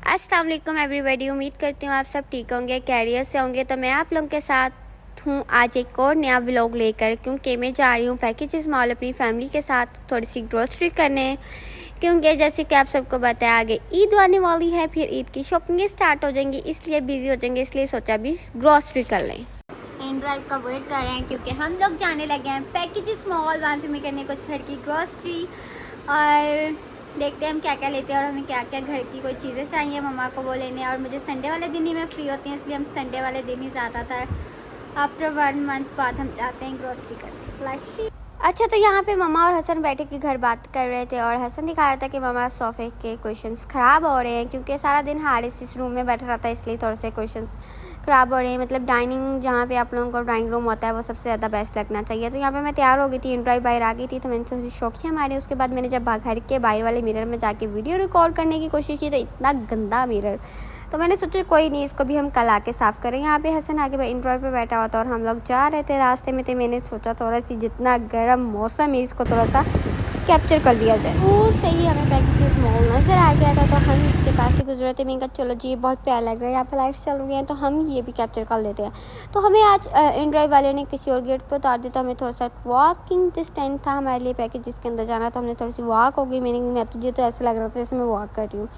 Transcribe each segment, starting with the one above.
अस्सलाम वालेकुम एवरीबॉडी। उम्मीद करती हूँ आप सब ठीक होंगे, कैरियर से होंगे। तो मैं आप लोगों के साथ हूँ आज एक और नया व्लॉग लेकर, क्योंकि मैं जा रही हूँ पैकेजेस मॉल अपनी फैमिली के साथ थोड़ी सी ग्रोसरी करने। क्योंकि जैसे कि आप सबको बताया आगे ईद आने वाली है, फिर ईद की शॉपिंग स्टार्ट हो जाएंगी, इसलिए बिजी हो जाएंगे, इसलिए सोचा अभी ग्रोसरी कर लें। इन ड्राइव का वेट कर रहे हैं क्योंकि हम लोग जाने लगे हैं पैकेजेस मॉल, वहाँ से मैं करने कुछ घर की ग्रोसरी और देखते हैं हम क्या क्या लेते हैं और हमें क्या क्या घर की कोई चीज़ें चाहिए मम्मा को वो लेने। और मुझे संडे वाले दिन ही मैं फ्री होती हूँ, इसलिए हम संडे वाले दिन ही ज़्यादातर आफ्टर 1 मंथ बाद हम जाते हैं ग्रोसरी करने। अच्छा, तो यहाँ पे मम्मा और हसन बैठे के घर बात कर रहे थे और हसन दिखा रहा था कि मम्मा सोफ़े के क्वेश्चंस ख़राब हो रहे हैं, क्योंकि सारा दिन हारिस इस रूम में बैठा रहता है, इसलिए थोड़े से क्वेश्चंस ख़राब हो रहे हैं। मतलब डाइनिंग जहाँ पे आप लोगों को ड्राइंग रूम होता है वो सबसे ज़्यादा बेस्ट लगना चाहिए। तो यहाँ पे मैं तैयार हो गई थी, ड्राइव बाहर आ गई थी, तो मैंने थोड़ी शौकिया मारी। उसके बाद मैंने जब घर के बाहर वाले मिरर में जाके वीडियो रिकॉर्ड करने की कोशिश की तो इतना गंदा मिरर, तो मैंने सोचा कोई नहीं, इसको भी हम कल आके साफ़ करें। यहाँ पे हसन आके इंट्रॉय पे बैठा हुआ था और हम लोग जा रहे थे रास्ते में, तो मैंने सोचा थोड़ा सी जितना गर्म मौसम है इसको थोड़ा सा कैप्चर कर दिया जाए। दूर से ही हमें पैकेजेस मॉल नज़र आ गया था, तो हम इसके पास ही गुजरे थे। मैंने कहा चलो जी ये बहुत प्यारा लग रहा है, यहाँ पर लाइट्स चल रही हैं, तो हम ये भी कैप्चर कर लेते हैं। तो हमें आज इंड्राइव वाले ने किसी और गेट पर उतार दिया, तो हमें थोड़ा सा वॉकिंग डिस्टेंस था हमारे लिए पैकेजेस के अंदर जाना, तो हमने थोड़ी सी वॉक हो गई। मैं तुझे तो ऐसा लग रहा था जैसे मैं वॉक कर रही हूँ।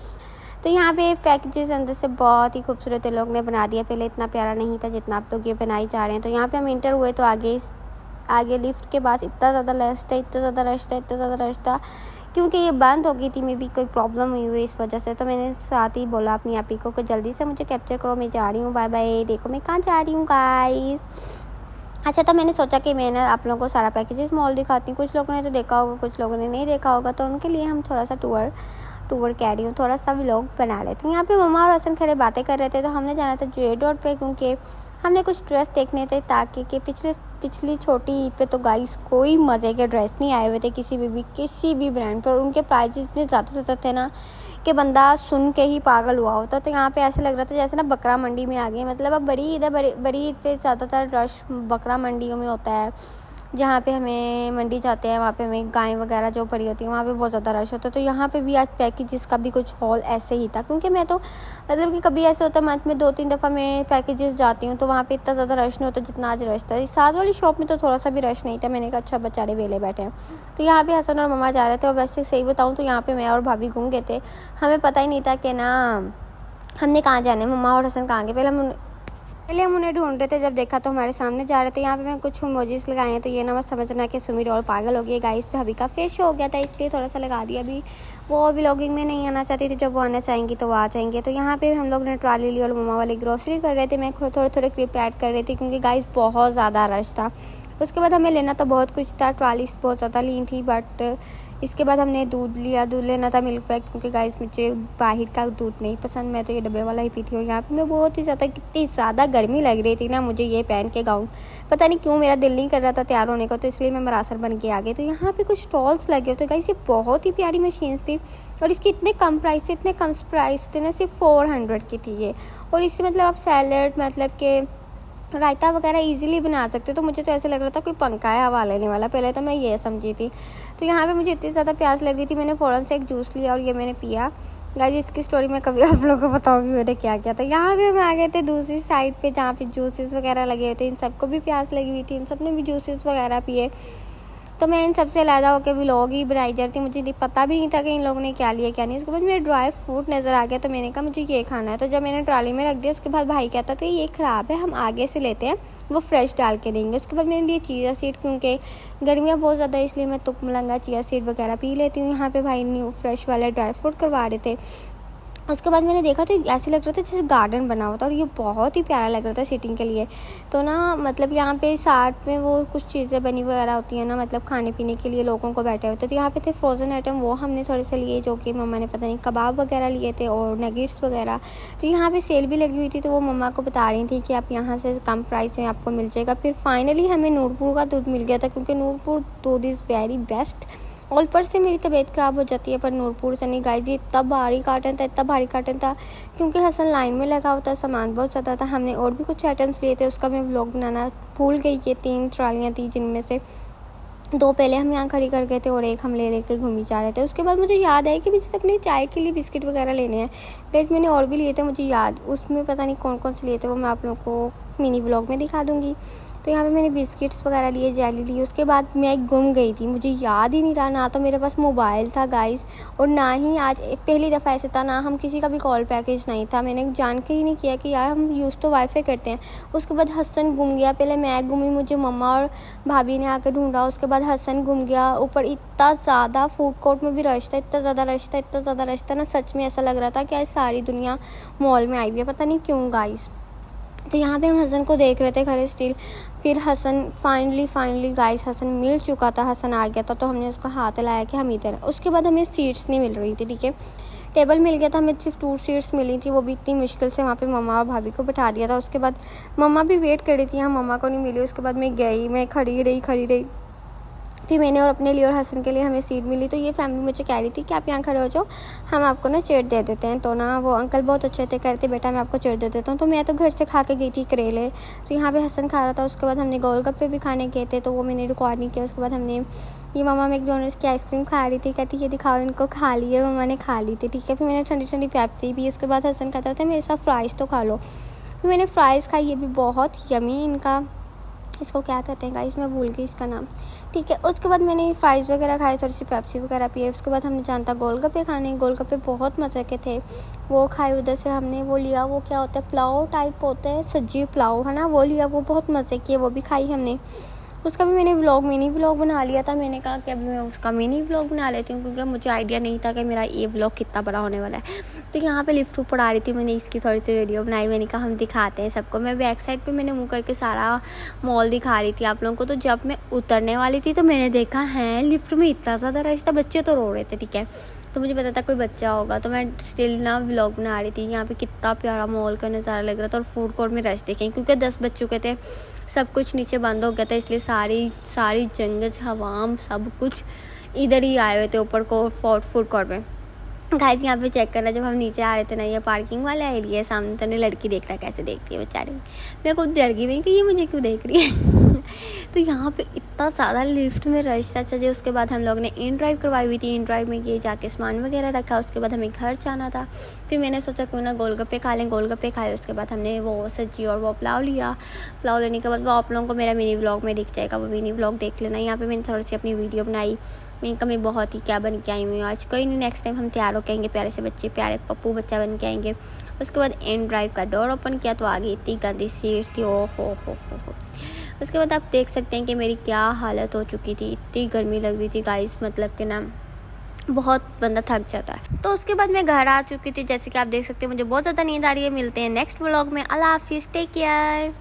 तो यहाँ पे पैकेजेस अंदर से बहुत ही खूबसूरत लोग ने बना दिया, पहले इतना प्यारा नहीं था जितना आप लोग ये बनाई जा रहे हैं। तो यहाँ पे हम इंटर हुए तो आगे लिफ्ट के पास इतना ज़्यादा रश था क्योंकि ये बंद हो गई थी, मे भी कोई प्रॉब्लम हुई हुई इस वजह से। तो मैंने साथ ही बोला अपनी आपी को जल्दी से मुझे कैप्चर करो, मैं जा रही हूँ, बाय बाय। देखो मैं कहाँ जा रही हूँ गाइस। अच्छा, तो मैंने सोचा कि मैं आप लोगों को सारा पैकेजेस मॉल दिखाती हूँ। कुछ लोगों ने तो देखा होगा, कुछ लोगों ने नहीं देखा होगा, तो उनके लिए हम थोड़ा सा टूर कह रही हूँ, थोड़ा सा व्लॉग बना लेते हैं। यहाँ पे मम्मा और हसन खड़े बातें कर रहे थे, तो हमने जाना था जे डॉट पे, क्योंकि हमने कुछ ड्रेस देखने थे, ताकि कि पिछली छोटी ईद पे तो गाइस कोई मज़े के ड्रेस नहीं आए हुए थे किसी भी ब्रांड पर। उनके प्राइस इतने ज़्यादा थे ना कि बंदा सुन के ही पागल हुआ होता। तो यहाँ पे ऐसे लग रहा था जैसे ना बकरा मंडी में आ गए। मतलब अब बड़ी ईद पे ज़्यादातर रश बकरा मंडियों में होता है, जहाँ पे हमें मंडी जाते हैं वहाँ पे हमें गाय वगैरह जो पड़ी होती है वहाँ पे बहुत ज़्यादा रश होता है। तो यहाँ पे भी आज पैकेजेस का भी कुछ हॉल ऐसे ही था, क्योंकि मैं तो मतलब कि कभी ऐसे होता है मंथ में 2-3 दफ़ा मैं पैकेजेस जाती हूँ, तो वहाँ पे इतना ज़्यादा रश नहीं होता जितना आज रश था। इस साथ वाली शॉप में तो थोड़ा सा भी रश नहीं था। मैंने कहा अच्छा बेचारे वेले बैठे हैं। तो यहाँ पर हसन और मम्मा जा रहे थे, और वैसे सही बताऊँ तो यहाँ पर मैं और भाभी घूम गए थे, हमें पता ही नहीं था कि ना हमने कहाँ जाना है। मम्मा और हसन कहाँ गए, पहले हम उन्हें ढूंढ रहे थे, जब देखा तो हमारे सामने जा रहे थे। यहाँ पे मैं कुछ इमोजीज लगाए हैं, तो ये ना मत समझना कि सुमी डॉल पागल हो गई गाइस, पे हबी का फेस शो हो गया था इसलिए थोड़ा सा लगा दिया। अभी वो व्लॉगिंग में नहीं आना चाहती थी, जब वो आना चाहेंगी तो वो आ जाएंगे। तो यहाँ पे हम लोग ने ट्रॉली ली और मम्मा वाली ग्रोसरी कर रहे थे। मैं थोड़े क्लिप ऐड कर रही थी क्योंकि गाइस बहुत ज़्यादा रश था। उसके बाद हमें लेना तो बहुत कुछ था, ट्रॉलीज बहुत ज़्यादा ली थी, बट इसके बाद हमने दूध लेना था मिल्क पैक, क्योंकि गाइस मुझे बाहर का दूध नहीं पसंद, मैं तो ये डब्बे वाला ही पीती हूँ। यहाँ पे मैं बहुत ही ज़्यादा कितनी ज़्यादा गर्मी लग रही थी ना मुझे ये पहन के गाउन, पता नहीं क्यों मेरा दिल नहीं कर रहा था तैयार होने का, तो इसलिए मैं मरासर बन के आ गई। तो यहाँ पे कुछ स्टॉल्स लगे होते गाइस, ये बहुत ही प्यारी मशीन्स थी और इसकी इतने कम प्राइस थे ना, सिर्फ 400 की थी ये। और इससे मतलब आप सैलड मतलब के रायता वगैरह इजीली बना सकते। तो मुझे तो ऐसे लग रहा था कोई पंखा है हवा लेने वाला, पहले तो मैं ये समझी थी। तो यहाँ पे मुझे इतनी ज़्यादा प्यास लगी थी, मैंने फ़ौरन से एक जूस लिया और ये मैंने पिया। गाइस इसकी स्टोरी मैं कभी आप लोगों को बताऊंगी मैंने क्या किया था। यहाँ पे हम आ गए थे दूसरी साइड पे, जहाँ पे जूसेस वगैरह लगे हुए थे। इन सबको भी प्यास लगी हुई थी, इन सब ने भी जूसेस वगैरह पिए। तो मैं इन सबसे अलहदा होकर व्लॉग ही बनाई जा रही थी, मुझे पता भी नहीं था कि इन लोगों ने क्या लिया क्या नहीं। उसके बाद मेरा ड्राई फ्रूट नज़र आ गया, तो मैंने कहा मुझे ये खाना है। तो जब मैंने ट्रॉली में रख दिया, उसके बाद भाई कहता था ये ख़राब है, हम आगे से लेते हैं, वो फ्रेश डाल के देंगे। उसके बाद मैंने लिए चिया सीड, क्योंकि गर्मियाँ बहुत ज़्यादा इसलिए मैं तुक मलंगा चिया सीड वगैरह पी लेती हूँ। यहाँ पर भाई न्यू फ्रेश वाला ड्राई फ्रूट करवा रहे थे। उसके बाद मैंने देखा तो ऐसे लग रहा था जैसे गार्डन बना हुआ था, और ये बहुत ही प्यारा लग रहा था सिटिंग के लिए। तो ना मतलब यहाँ पे साथ में वो कुछ चीज़ें बनी वगैरह होती हैं ना, मतलब खाने पीने के लिए लोगों को बैठे होते। तो यहाँ पे थे फ्रोज़न आइटम, वो हमने थोड़े से लिए, जो कि मम्मा ने पता नहीं कबाब वगैरह लिए थे और नगेट्स वगैरह। तो यहाँ पे सेल भी लगी हुई थी, तो वो मम्मा को बता रही थी कि आप यहाँ से कम प्राइस में आपको मिल जाएगा। फिर फाइनली हमें नूरपुर का दूध मिल गया था, क्योंकि नूरपुर दूध इज़ वेरी बेस्ट। और ऊपर से मेरी तबीयत ख़राब हो जाती है, पर नूरपुर से नहीं गाइस, इतना भारी कार्टन था क्योंकि हसन लाइन में लगा होता है, सामान बहुत ज़्यादा था। हमने और भी कुछ आइटम्स लिए थे, उसका मैं व्लॉग बनाना भूल गई। ये 3 ट्रॉलियाँ थी जिनमें से दो पहले हम यहाँ खड़ी कर गए थे और एक हम ले लेके घूमी जा रहे थे। उसके बाद मुझे याद आया कि मुझे अपनी चाय के लिए बिस्किट वगैरह लेने हैं। गाइस मैंने और भी लिए थे, मुझे याद उसमें पता नहीं कौन कौन से लिए थे, वो मैं आप लोगों को मिनी ब्लॉग में दिखा दूँगी। तो यहाँ पे मैंने बिस्किट्स वगैरह लिए, जेली ली। उसके बाद मैं गुम गई थी, मुझे याद ही नहीं रहा, ना तो मेरे पास मोबाइल था गाइस, और ना ही आज पहली दफ़ा ऐसे था, ना हम किसी का भी कॉल पैकेज नहीं था। मैंने जान के ही नहीं किया कि यार हम यूज़ तो वाईफाई करते हैं। उसके बाद हसन गुम गया, पहले मैं गुमी, मुझे मम्मा और भाभी ने आकर ढूंढा। उसके बाद हसन गुम गया। ऊपर इतना ज़्यादा फूड कोर्ट में भी रश था, इतना ज़्यादा रश था ना, सच में ऐसा लग रहा था कि आज सारी दुनिया मॉल में आई हुई है, पता नहीं क्यों गाइस। तो यहाँ पे हम हसन को देख रहे थे खड़े स्टिल। फिर हसन फाइनली गाइस हसन मिल चुका था, हसन आ गया था, तो हमने उसका हाथ लाया कि हम इधर। उसके बाद हमें सीट्स नहीं मिल रही थी, ठीक है, टेबल मिल गया था, हमें सिर्फ 2 सीट्स मिली थी, वो भी इतनी मुश्किल से। वहाँ पे मम्मा और भाभी को बैठा दिया था। उसके बाद मम्मा भी वेट कर रही थी, यहाँ मम्मा को नहीं मिली। उसके बाद मैं खड़ी रही। फिर मैंने और अपने लिए और हसन के लिए हमें सीट मिली। तो ये फैमिली मुझे कह रही थी कि आप यहाँ खड़े हो जाओ, हम आपको ना चेयर दे देते हैं। तो ना वो अंकल बहुत अच्छे थे, कहते बेटा मैं आपको चेयर दे देता हूँ। तो मैं तो घर से खा के गई थी करेले, तो यहाँ पे हसन खा रहा था। उसके बाद हमने गोलगप्पे भी खाने गए थे, तो वो मैंने रिकॉर्ड नहीं किया। उसके बाद हमने ये मम्मा मैकडोनल्ड्स की आइसक्रीम खा रही थी, कहती ये दिखाओ इनको, खा ली है, मम्मा ने खा ली थी, ठीक है। फिर मैंने ठंडी पेप्सी भी। उसके बाद हसन कहता था मेरे साथ फ्राइज़ तो खा लो। फिर मैंने फ़्राइज़ खाई, ये भी बहुत यमी, इनका इसको क्या कहते हैं गाइस, मैं भूल गई इसका नाम, ठीक है। उसके बाद मैंने फ्राइज़ वगैरह खाए, थोड़ी सी पेप्सी वगैरह पिए। उसके बाद हमने जानता गोलगप्पे खाने, गोलगप्पे बहुत मज़े के थे, वो खाए। उधर से हमने वो लिया, वो क्या होता है, पुलाव टाइप होता है, सब्जी पुलाव है ना, वो लिया, वो बहुत मज़े किए, वो भी खाई हमने। उसका भी मैंने मिनी व्लॉग बना लिया था। मैंने कहा कि अभी मैं उसका मिनी व्लॉग बना लेती हूँ, क्योंकि मुझे आइडिया नहीं था कि मेरा ये व्लॉग कितना बड़ा होने वाला है। तो यहाँ पे लिफ्ट ऊपर आ रही थी, मैंने इसकी थोड़ी सी वीडियो बनाई। मैंने कहा हम दिखाते हैं सबको। मैं बैक साइड पे मैंने मुँह करके सारा मॉल दिखा रही थी आप लोगों को। तो जब मैं उतरने वाली थी तो मैंने देखा है लिफ्ट में इतना ज़्यादा रश था, बच्चे तो रो रहे थे, ठीक है। तो मुझे पता था कोई बच्चा होगा, तो मैं स्टिल ना व्लॉग बना रही थी। यहाँ पे कितना प्यारा मॉल का नज़ारा लग रहा था, और फूड कोर्ट में रश देखें, क्योंकि 10 बज चुके थे, सब कुछ नीचे बंद हो गया था, इसलिए सारी जंगज हवाम सब कुछ इधर ही आए हुए थे ऊपर को फूड कोर्ट में। गाइस यहाँ पे चेक करना, जब हम नीचे आ रहे थे ना, ये पार्किंग वाला एरिया सामने, तो लड़की देख रहा कैसे देखती है बेचारी। मैं खुद डर गई, मैं कि ये मुझे क्यों देख रही है। तो यहाँ पे इतना ज़्यादा लिफ्ट में रश था। चलिए उसके बाद हम लोग ने इन ड्राइव करवाई हुई थी, इन ड्राइव में ये जाके सामान वगैरह रखा। उसके बाद हमें घर जाना था। फिर मैंने सोचा क्यों ना गोलगप्पे खा लें, गोलगप्पे खाए। उसके बाद हमने वो सब्जी और वो पुलाव लिया। पुलाव लेने के बाद वो आप लोगों को मेरा मिनी व्लॉग में दिख जाएगा, वो मिनी व्लॉग देख लेना। यहाँ पर मैंने थोड़ी सी अपनी वीडियो बनाई। मैं कमी बहुत ही क्या बन के आई हुई आज, कोई नहीं, नेक्स्ट टाइम हम तैयार होकर आएंगे, प्यारे से बच्चे, प्यारे पप्पू बच्चा बन के आएंगे। उसके बाद एंड ड्राइव का डोर ओपन किया तो आगे इतनी गंदी सीट थी, ओ हो। उसके बाद आप देख सकते हैं कि मेरी क्या हालत हो चुकी थी, इतनी गर्मी लग रही थी गाइस, मतलब कि ना बहुत बंदा थक जाता है। तो उसके बाद मैं घर आ चुकी थी, जैसे कि आप देख सकते हैं मुझे बहुत ज़्यादा नींद आ रही है। मिलते हैं नेक्स्ट व्लॉग में, अल्लाह हाफिज़, टेक केयर।